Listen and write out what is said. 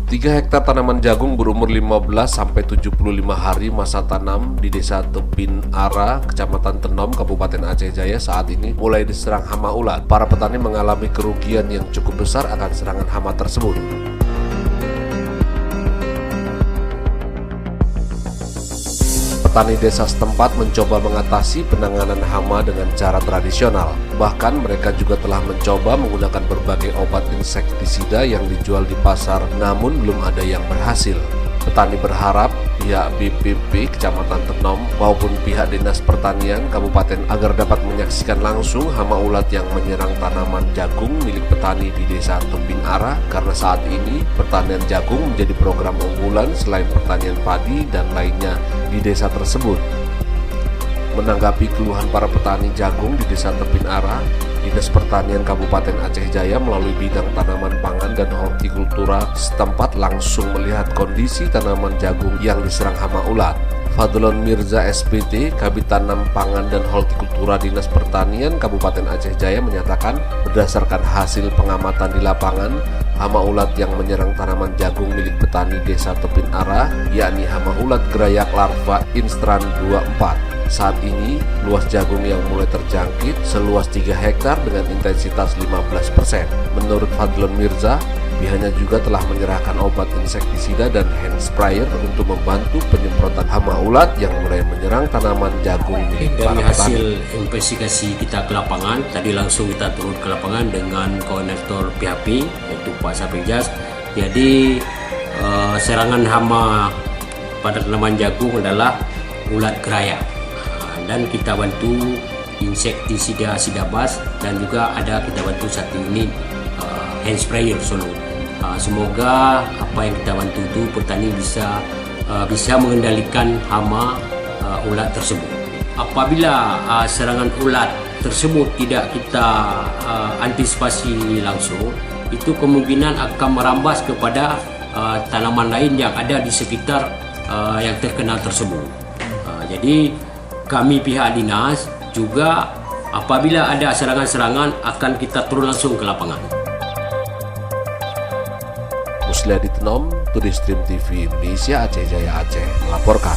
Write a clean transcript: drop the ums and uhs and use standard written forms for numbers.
3 hektar tanaman jagung berumur 15-75 hari masa tanam di Desa Tebin Ara, Kecamatan Tenom, Kabupaten Aceh Jaya saat ini mulai diserang hama ulat. Para petani mengalami kerugian yang cukup besar akan serangan hama tersebut. Petani desa setempat mencoba mengatasi penanganan hama dengan cara tradisional. Bahkan mereka juga telah mencoba menggunakan berbagai obat insektisida yang dijual di pasar, namun belum ada yang berhasil. Petani berharap pihak BPP Kecamatan Tenom maupun pihak Dinas Pertanian Kabupaten agar dapat menyaksikan langsung hama ulat yang menyerang tanaman jagung milik petani di Desa Tebin Ara, karena saat ini pertanian jagung menjadi program unggulan selain pertanian padi dan lainnya di desa tersebut. Menanggapi keluhan para petani jagung di Desa Tebin Ara, Dinas Pertanian Kabupaten Aceh Jaya melalui bidang tanaman pangan dan hortikultura setempat langsung melihat kondisi tanaman jagung yang diserang hama ulat. Fadlon Mirza SPT, Kabid Tanam Pangan dan Hortikultura Dinas Pertanian Kabupaten Aceh Jaya menyatakan berdasarkan hasil pengamatan di lapangan, hama ulat yang menyerang tanaman jagung milik petani Desa Tebin Ara, yakni hama ulat gerayak larva Instran 24. Saat ini, luas jagung yang mulai terjangkit seluas 3 hektar dengan intensitas 15%. Menurut Fadlon Mirza, pihaknya juga telah menyerahkan obat insektisida dan hand sprayer untuk membantu penyemprotan hama ulat yang mulai menyerang tanaman jagung milik para petani. Dari hasil investigasi kita ke lapangan, tadi langsung kita turun ke lapangan dengan koordinator PHP, yaitu Pak Sapiljas. Jadi serangan hama pada tanaman jagung adalah ulat gerayak. Dan kita bantu insektisida sidabas dan juga ada kita bantu satu unit hand sprayer solo. Semoga apa yang kita bantu itu petani bisa mengendalikan hama ulat tersebut. Apabila serangan ulat tersebut tidak kita antisipasi langsung, itu kemungkinan akan merambas kepada tanaman lain yang ada di sekitar yang terkena tersebut. Jadi kami pihak dinas juga apabila ada serangan-serangan akan kita turun langsung ke lapangan. Musliadi Tenom, Tudistream TV Indonesia, Aceh Jaya Aceh melaporkan.